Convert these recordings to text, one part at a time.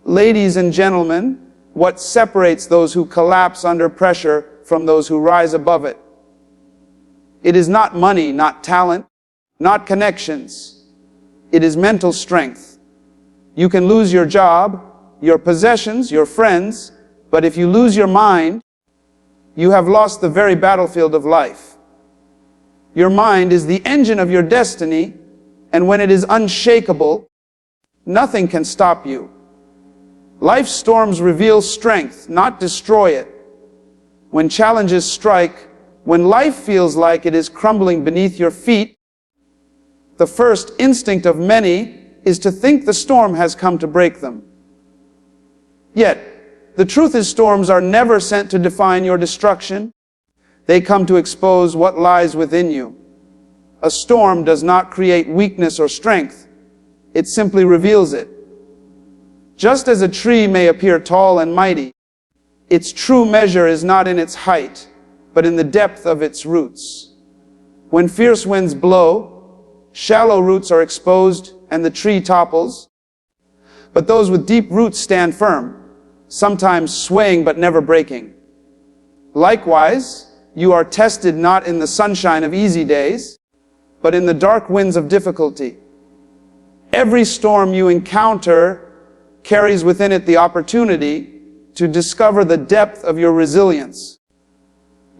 Ladies and gentlemen, what separates those who collapse under pressure from those who rise above it? It is not money, not talent, not connections. It is mental strength. You can lose your job, your possessions, your friends, but if you lose your mind, you have lost the very battlefield of life. Your mind is the engine of your destiny, and when it is unshakable, nothing can stop you. Life's storms reveal strength, not destroy it. When challenges strike, when life feels like it is crumbling beneath your feet, the first instinct of many is to think the storm has come to break them. Yet, the truth is storms are never sent to define your destruction. They come to expose what lies within you. A storm does not create weakness or strength. It simply reveals it. Just as a tree may appear tall and mighty, its true measure is not in its height, but in the depth of its roots. When fierce winds blow, shallow roots are exposed and the tree topples. But those with deep roots stand firm, sometimes swaying but never breaking. Likewise, you are tested not in the sunshine of easy days, but in the dark winds of difficulty. Every storm you encounter carries within it the opportunity to discover the depth of your resilience.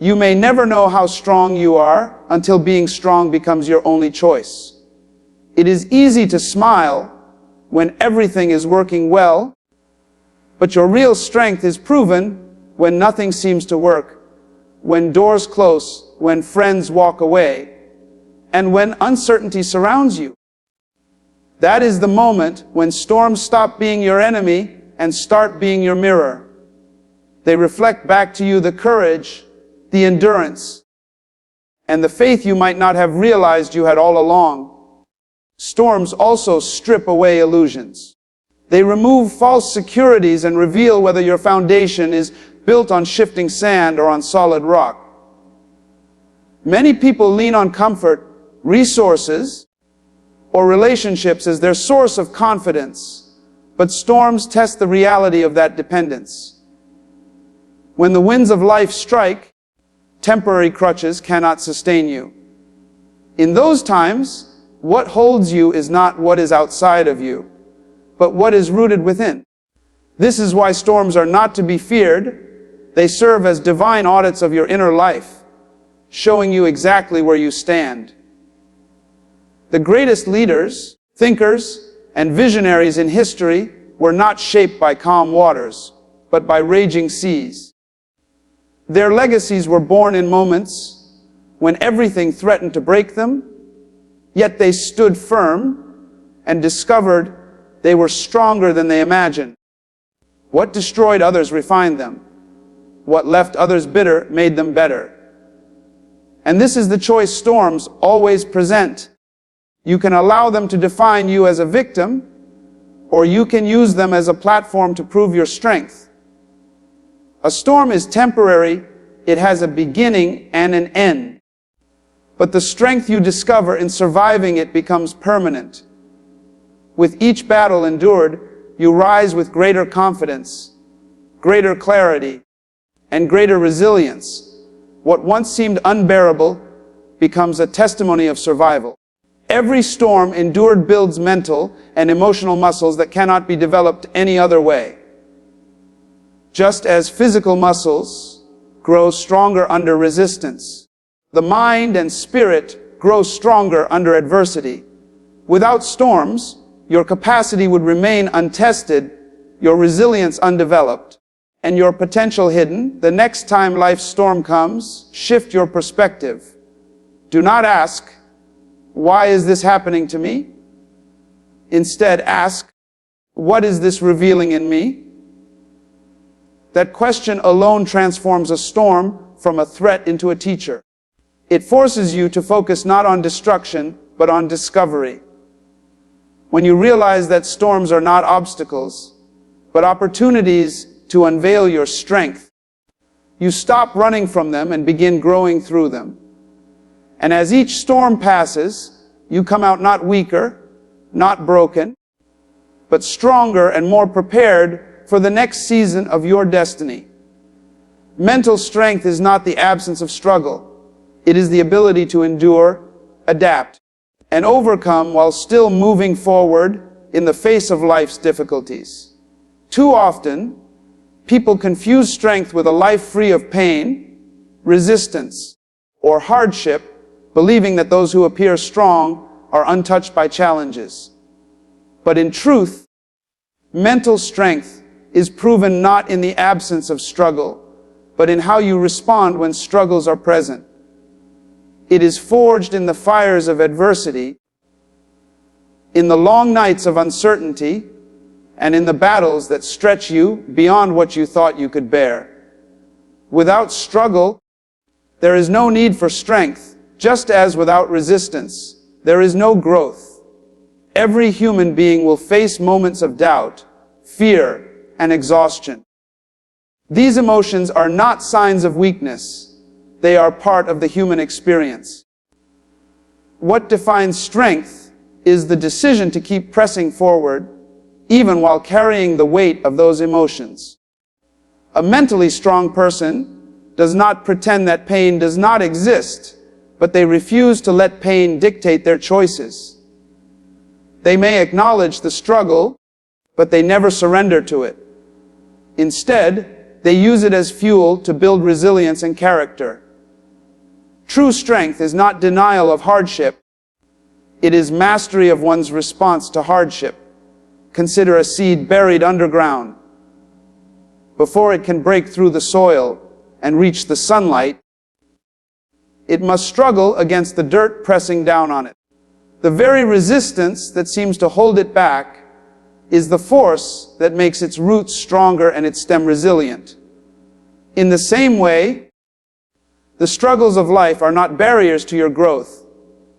You may never know how strong you are until being strong becomes your only choice. It is easy to smile when everything is working well, but your real strength is proven when nothing seems to work, when doors close, when friends walk away, and when uncertainty surrounds you. That is the moment when storms stop being your enemy and start being your mirror. They reflect back to you the courage, the endurance, and the faith you might not have realized you had all along. Storms also strip away illusions. They remove false securities and reveal whether your foundation is built on shifting sand or on solid rock. Many people lean on comfort, resources, or relationships as their source of confidence, but storms test the reality of that dependence. When the winds of life strike, temporary crutches cannot sustain you. In those times, what holds you is not what is outside of you, but what is rooted within. This is why storms are not to be feared. They serve as divine audits of your inner life, showing you exactly where you stand. The greatest leaders, thinkers, and visionaries in history were not shaped by calm waters, but by raging seas. Their legacies were born in moments when everything threatened to break them, yet they stood firm and discovered they were stronger than they imagined. What destroyed others refined them. What left others bitter made them better. And this is the choice storms always present. You can allow them to define you as a victim, or you can use them as a platform to prove your strength. A storm is temporary. It has a beginning and an end. But the strength you discover in surviving it becomes permanent. With each battle endured, you rise with greater confidence, greater clarity, and greater resilience. What once seemed unbearable becomes a testimony of survival. Every storm endured builds mental and emotional muscles that cannot be developed any other way. Just as physical muscles grow stronger under resistance, the mind and spirit grow stronger under adversity. Without storms, your capacity would remain untested, your resilience undeveloped, and your potential hidden. The next time life's storm comes, shift your perspective. Do not ask, "Why is this happening to me?" Instead, ask, "What is this revealing in me?" That question alone transforms a storm from a threat into a teacher. It forces you to focus not on destruction, but on discovery. When you realize that storms are not obstacles, but opportunities to unveil your strength, you stop running from them and begin growing through them. And as each storm passes, you come out not weaker, not broken, but stronger and more prepared for the next season of your destiny. Mental strength is not the absence of struggle. It is the ability to endure, adapt, and overcome while still moving forward in the face of life's difficulties. Too often, people confuse strength with a life free of pain, resistance, or hardship, believing that those who appear strong are untouched by challenges. But in truth, mental strength is proven not in the absence of struggle, but in how you respond when struggles are present. It is forged in the fires of adversity, in the long nights of uncertainty, and in the battles that stretch you beyond what you thought you could bear. Without struggle, there is no need for strength, just as without resistance, there is no growth. Every human being will face moments of doubt, fear, and exhaustion. These emotions are not signs of weakness. They are part of the human experience. What defines strength is the decision to keep pressing forward, even while carrying the weight of those emotions. A mentally strong person does not pretend that pain does not exist, but they refuse to let pain dictate their choices. They may acknowledge the struggle, but they never surrender to it. Instead, they use it as fuel to build resilience and character. True strength is not denial of hardship. It is mastery of one's response to hardship. Consider a seed buried underground. Before it can break through the soil and reach the sunlight, it must struggle against the dirt pressing down on it. The very resistance that seems to hold it back is the force that makes its roots stronger and its stem resilient. In the same way, the struggles of life are not barriers to your growth,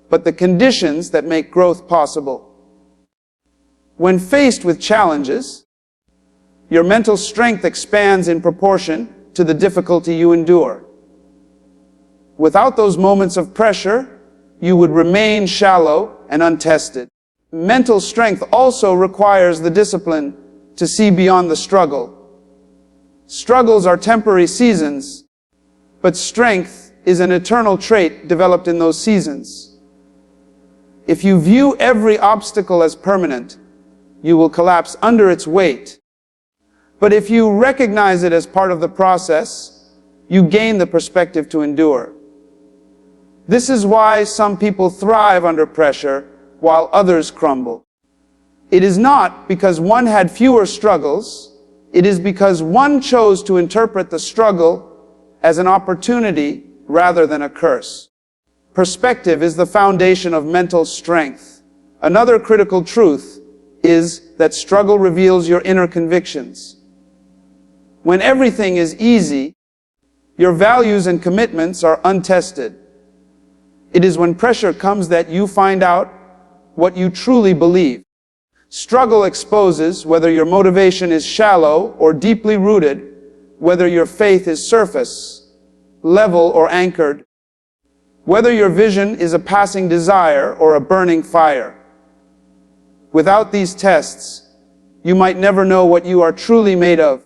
but the conditions that make growth possible. When faced with challenges, your mental strength expands in proportion to the difficulty you endure. Without those moments of pressure, you would remain shallow and untested. Mental strength also requires the discipline to see beyond the struggle. Struggles are temporary seasons, but strength is an eternal trait developed in those seasons. If you view every obstacle as permanent, you will collapse under its weight. But if you recognize it as part of the process, you gain the perspective to endure. This is why some people thrive under pressure while others crumble. It is not because one had fewer struggles, it is because one chose to interpret the struggle as an opportunity rather than a curse. Perspective is the foundation of mental strength. Another critical truth is that struggle reveals your inner convictions. When everything is easy, your values and commitments are untested. It is when pressure comes that you find out what you truly believe. Struggle exposes whether your motivation is shallow or deeply rooted, whether your faith is surface, level, or anchored, whether your vision is a passing desire or a burning fire. Without these tests, you might never know what you are truly made of.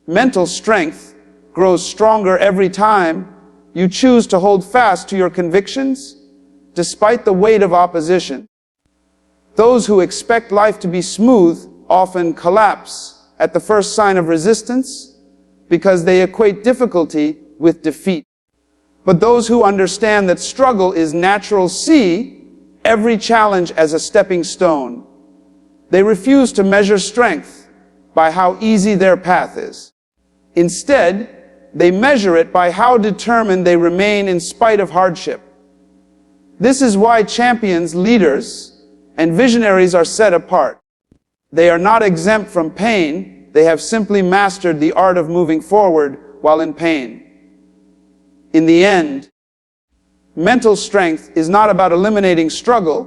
Mental strength grows stronger every time you choose to hold fast to your convictions, despite the weight of opposition. Those who expect life to be smooth often collapse at the first sign of resistance because they equate difficulty with defeat. But those who understand that struggle is natural see every challenge as a stepping stone. They refuse to measure strength by how easy their path is. Instead, they measure it by how determined they remain in spite of hardship. This is why champions, leaders, and visionaries are set apart. They are not exempt from pain. They have simply mastered the art of moving forward while in pain. In the end, mental strength is not about eliminating struggle,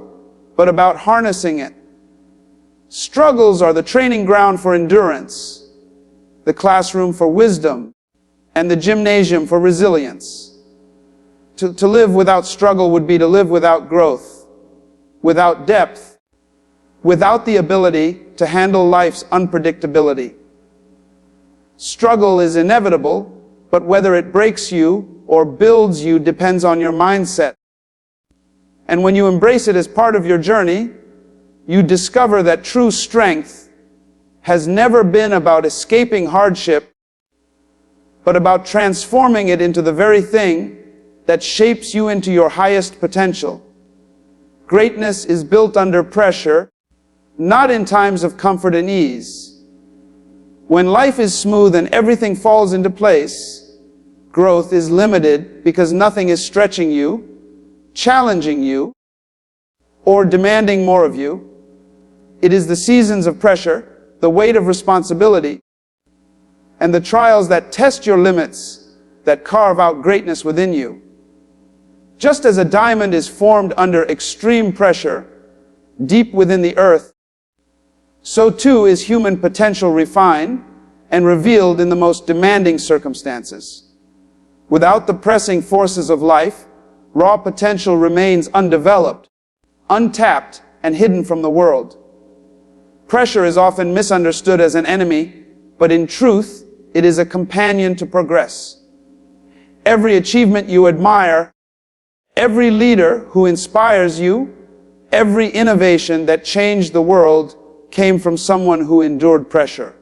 but about harnessing it. Struggles are the training ground for endurance, the classroom for wisdom, and the gymnasium for resilience. To live without struggle would be to live without growth, without depth, without the ability to handle life's unpredictability. Struggle is inevitable, but whether it breaks you or builds you depends on your mindset. And when you embrace it as part of your journey, you discover that true strength has never been about escaping hardship, but about transforming it into the very thing that shapes you into your highest potential. Greatness is built under pressure, not in times of comfort and ease. When life is smooth and everything falls into place, growth is limited because nothing is stretching you, challenging you, or demanding more of you. It is the seasons of pressure, the weight of responsibility, and the trials that test your limits that carve out greatness within you. Just as a diamond is formed under extreme pressure, deep within the earth, so too is human potential refined and revealed in the most demanding circumstances. Without the pressing forces of life, raw potential remains undeveloped, untapped, and hidden from the world. Pressure is often misunderstood as an enemy, but in truth, it is a companion to progress. Every achievement you admire, every leader who inspires you, every innovation that changed the world came from someone who endured pressure.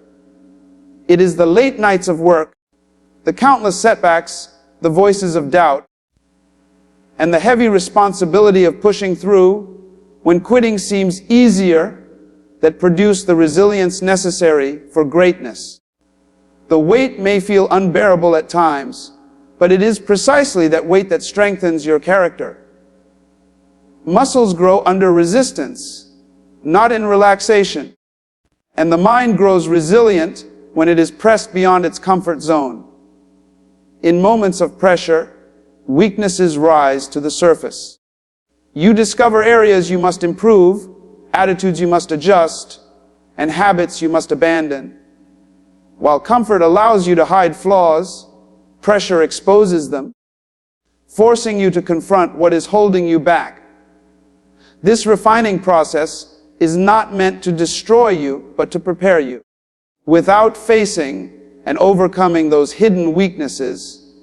It is the late nights of work, the countless setbacks, the voices of doubt, and the heavy responsibility of pushing through when quitting seems easier that produce the resilience necessary for greatness. The weight may feel unbearable at times, but it is precisely that weight that strengthens your character. Muscles grow under resistance, not in relaxation, and the mind grows resilient when it is pressed beyond its comfort zone. In moments of pressure, weaknesses rise to the surface. You discover areas you must improve, attitudes you must adjust, and habits you must abandon. While comfort allows you to hide flaws, pressure exposes them, forcing you to confront what is holding you back. This refining process is not meant to destroy you, but to prepare you. Without facing and overcoming those hidden weaknesses,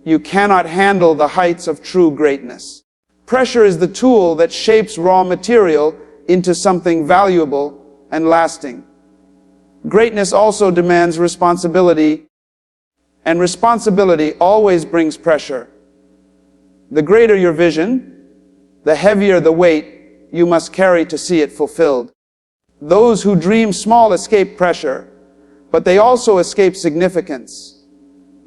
you cannot handle the heights of true greatness. Pressure is the tool that shapes raw material into something valuable and lasting. Greatness also demands responsibility, and responsibility always brings pressure. The greater your vision, the heavier the weight you must carry to see it fulfilled. Those who dream small escape pressure, but they also escape significance.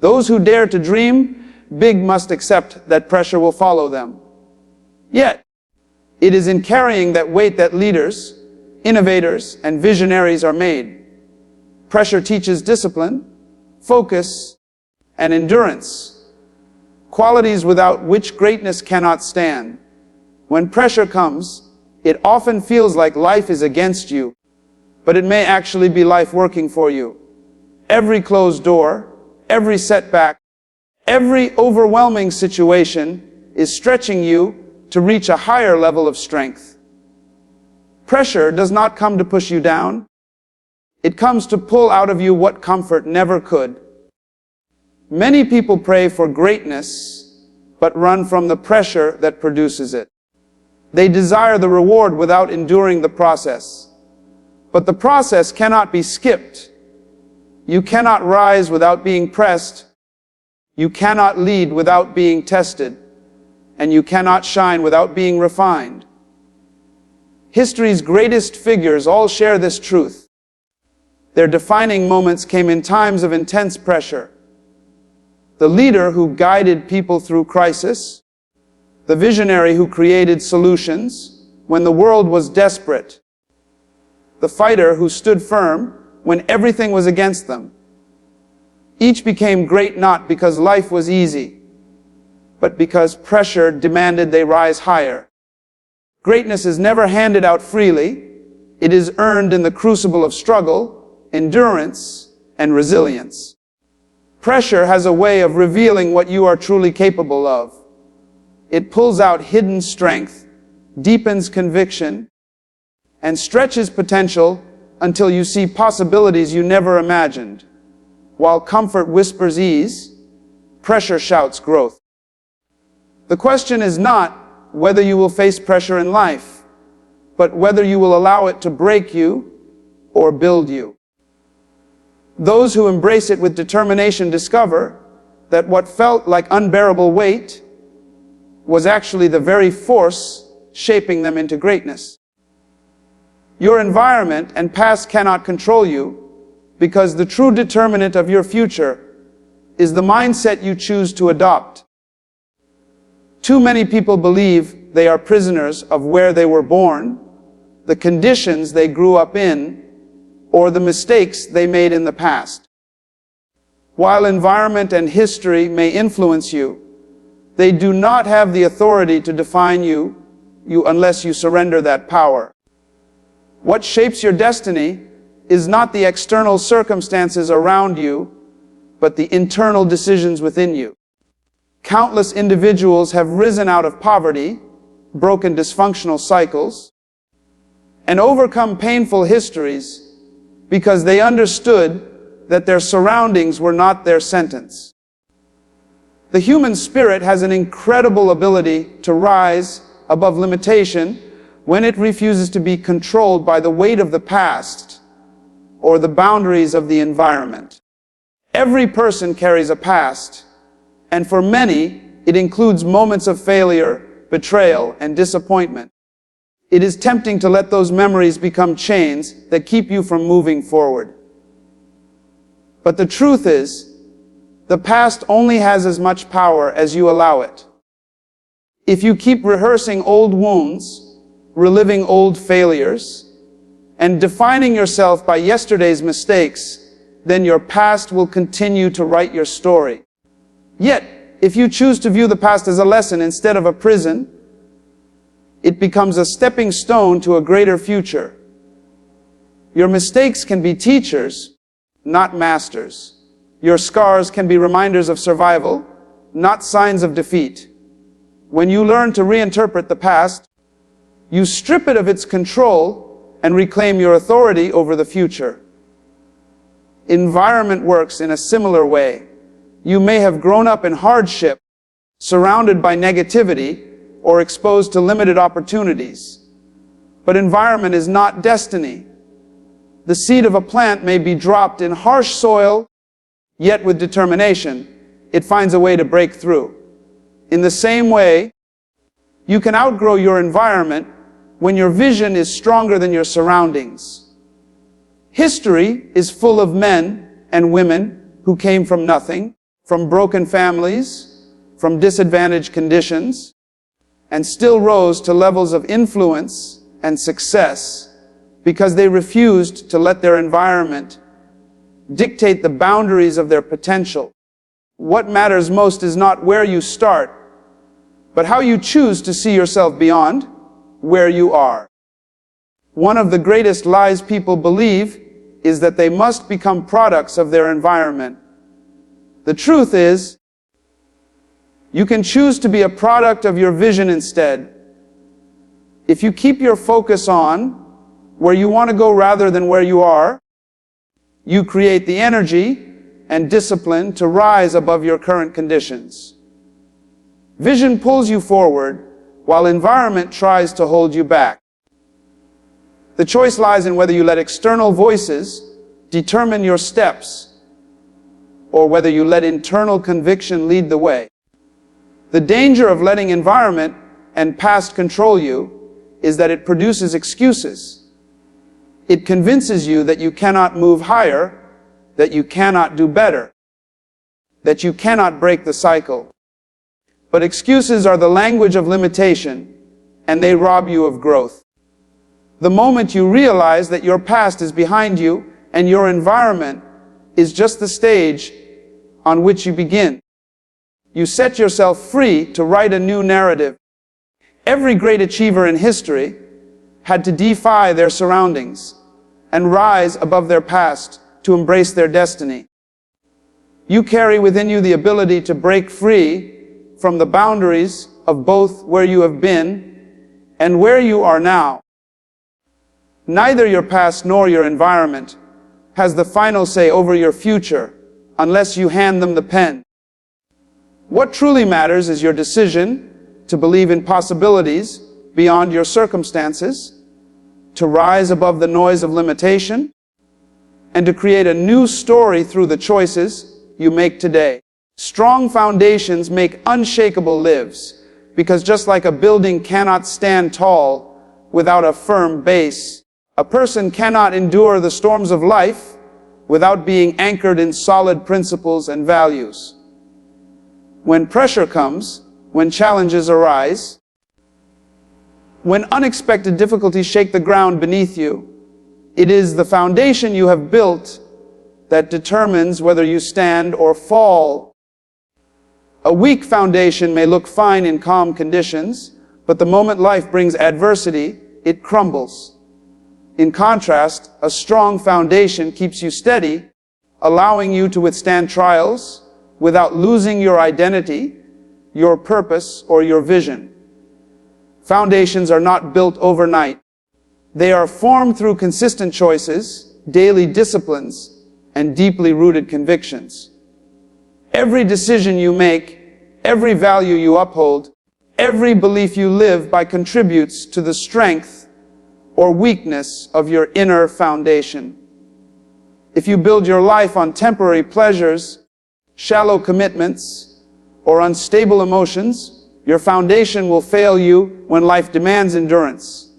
Those who dare to dream big must accept that pressure will follow them. Yet, it is in carrying that weight that leaders, innovators, and visionaries are made. Pressure teaches discipline, focus, and endurance, qualities without which greatness cannot stand. When pressure comes, it often feels like life is against you, but it may actually be life working for you. Every closed door, every setback, every overwhelming situation is stretching you to reach a higher level of strength. Pressure does not come to push you down. It comes to pull out of you what comfort never could. Many people pray for greatness, but run from the pressure that produces it. They desire the reward without enduring the process. But the process cannot be skipped. You cannot rise without being pressed. You cannot lead without being tested. And you cannot shine without being refined. History's greatest figures all share this truth. Their defining moments came in times of intense pressure. The leader who guided people through crisis, the visionary who created solutions when the world was desperate, the fighter who stood firm when everything was against them. Each became great not because life was easy, but because pressure demanded they rise higher. Greatness is never handed out freely. It is earned in the crucible of struggle, endurance, and resilience. Pressure has a way of revealing what you are truly capable of. It pulls out hidden strength, deepens conviction, and stretches potential until you see possibilities you never imagined. While comfort whispers ease, pressure shouts growth. The question is not whether you will face pressure in life, but whether you will allow it to break you or build you. Those who embrace it with determination discover that what felt like unbearable weight was actually the very force shaping them into greatness. Your environment and past cannot control you, because the true determinant of your future is the mindset you choose to adopt. Too many people believe they are prisoners of where they were born, the conditions they grew up in, or the mistakes they made in the past. While environment and history may influence you, they do not have the authority to define you unless you surrender that power. What shapes your destiny is not the external circumstances around you, but the internal decisions within you. Countless individuals have risen out of poverty, broken dysfunctional cycles, and overcome painful histories because they understood that their surroundings were not their sentence. The human spirit has an incredible ability to rise above limitation when it refuses to be controlled by the weight of the past or the boundaries of the environment. Every person carries a past, and for many, it includes moments of failure, betrayal, and disappointment. It is tempting to let those memories become chains that keep you from moving forward. But the truth is, the past only has as much power as you allow it. If you keep rehearsing old wounds, reliving old failures, and defining yourself by yesterday's mistakes, then your past will continue to write your story. Yet, if you choose to view the past as a lesson instead of a prison, it becomes a stepping stone to a greater future. Your mistakes can be teachers, not masters. Your scars can be reminders of survival, not signs of defeat. When you learn to reinterpret the past, you strip it of its control and reclaim your authority over the future. Environment works in a similar way. You may have grown up in hardship, surrounded by negativity, or exposed to limited opportunities. But environment is not destiny. The seed of a plant may be dropped in harsh soil, yet with determination, it finds a way to break through. In the same way, you can outgrow your environment when your vision is stronger than your surroundings. History is full of men and women who came from nothing, from broken families, from disadvantaged conditions, and still rose to levels of influence and success because they refused to let their environment dictate the boundaries of their potential. What matters most is not where you start, but how you choose to see yourself beyond where you are. One of the greatest lies people believe is that they must become products of their environment. The truth is, you can choose to be a product of your vision instead. If you keep your focus on where you want to go rather than where you are, you create the energy and discipline to rise above your current conditions. Vision pulls you forward, while environment tries to hold you back. The choice lies in whether you let external voices determine your steps, or whether you let internal conviction lead the way. The danger of letting environment and past control you is that it produces excuses. It convinces you that you cannot move higher, that you cannot do better, that you cannot break the cycle. But excuses are the language of limitation, and they rob you of growth. The moment you realize that your past is behind you and your environment is just the stage on which you begin, you set yourself free to write a new narrative. Every great achiever in history had to defy their surroundings and rise above their past to embrace their destiny. You carry within you the ability to break free from the boundaries of both where you have been and where you are now. Neither your past nor your environment has the final say over your future unless you hand them the pen. What truly matters is your decision to believe in possibilities beyond your circumstances, to rise above the noise of limitation, and to create a new story through the choices you make today. Strong foundations make unshakable lives, because just like a building cannot stand tall without a firm base, a person cannot endure the storms of life without being anchored in solid principles and values. When pressure comes, when challenges arise, when unexpected difficulties shake the ground beneath you, it is the foundation you have built that determines whether you stand or fall. A weak foundation may look fine in calm conditions, but the moment life brings adversity, it crumbles. In contrast, a strong foundation keeps you steady, allowing you to withstand trials without losing your identity, your purpose, or your vision. Foundations are not built overnight. They are formed through consistent choices, daily disciplines, and deeply rooted convictions. Every decision you make, every value you uphold, every belief you live by contributes to the strength or weakness of your inner foundation. If you build your life on temporary pleasures, shallow commitments, or unstable emotions, your foundation will fail you when life demands endurance.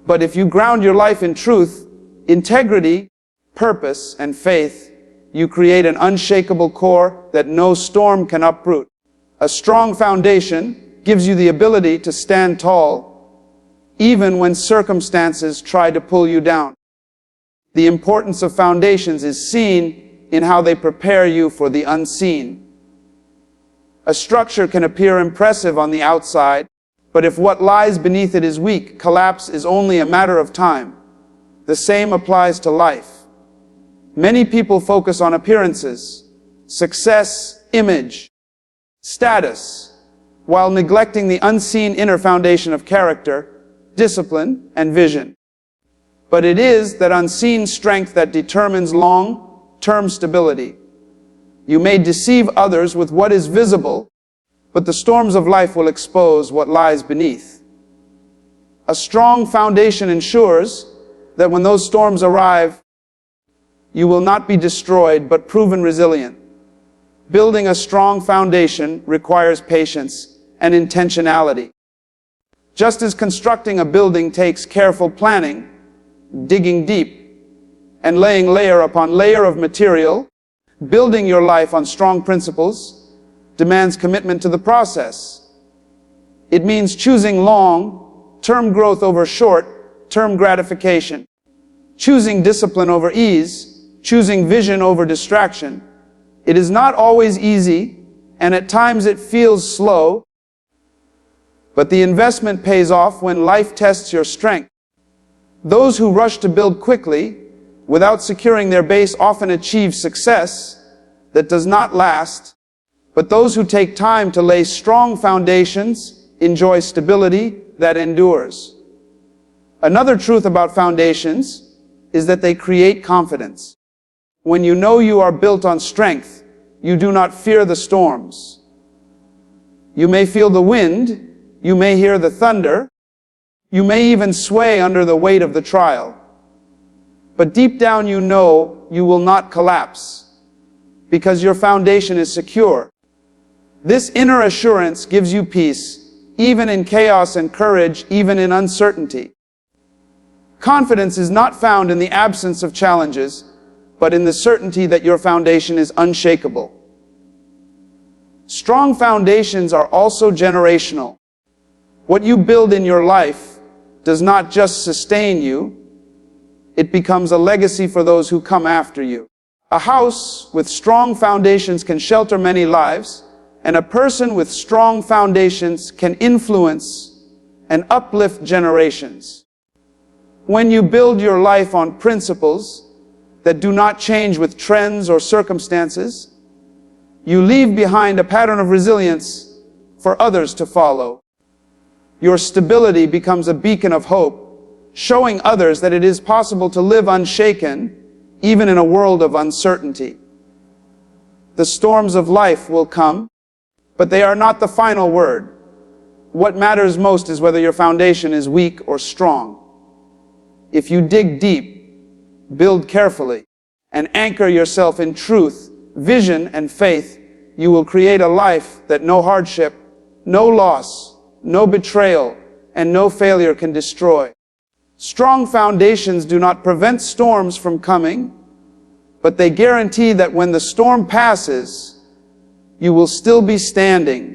But if you ground your life in truth, integrity, purpose, and faith, you create an unshakable core that no storm can uproot. A strong foundation gives you the ability to stand tall, even when circumstances try to pull you down. The importance of foundations is seen in how they prepare you for the unseen. A structure can appear impressive on the outside, but if what lies beneath it is weak, collapse is only a matter of time. The same applies to life. Many people focus on appearances, success, image, status, while neglecting the unseen inner foundation of character, discipline, and vision. But it is that unseen strength that determines long-term stability. You may deceive others with what is visible, but the storms of life will expose what lies beneath. A strong foundation ensures that when those storms arrive, you will not be destroyed, but proven resilient. Building a strong foundation requires patience and intentionality. Just as constructing a building takes careful planning, digging deep, and laying layer upon layer of material, building your life on strong principles demands commitment to the process. It means choosing long-term growth over short-term gratification, choosing discipline over ease, choosing vision over distraction. It is not always easy, and at times it feels slow, but the investment pays off when life tests your strength. Those who rush to build quickly, without securing their base, often achieve success that does not last, but those who take time to lay strong foundations enjoy stability that endures. Another truth about foundations is that they create confidence. When you know you are built on strength, you do not fear the storms. You may feel the wind, you may hear the thunder, you may even sway under the weight of the trial. But deep down you know you will not collapse, because your foundation is secure. This inner assurance gives you peace, even in chaos, and courage, even in uncertainty. Confidence is not found in the absence of challenges, but in the certainty that your foundation is unshakable. Strong foundations are also generational. What you build in your life does not just sustain you, it becomes a legacy for those who come after you. A house with strong foundations can shelter many lives, and a person with strong foundations can influence and uplift generations. When you build your life on principles that do not change with trends or circumstances, you leave behind a pattern of resilience for others to follow. Your stability becomes a beacon of hope, showing others that it is possible to live unshaken, even in a world of uncertainty. The storms of life will come, but they are not the final word. What matters most is whether your foundation is weak or strong. If you dig deep, build carefully, and anchor yourself in truth, vision, and faith, you will create a life that no hardship, no loss, no betrayal, and no failure can destroy. Strong foundations do not prevent storms from coming, but they guarantee that when the storm passes, you will still be standing.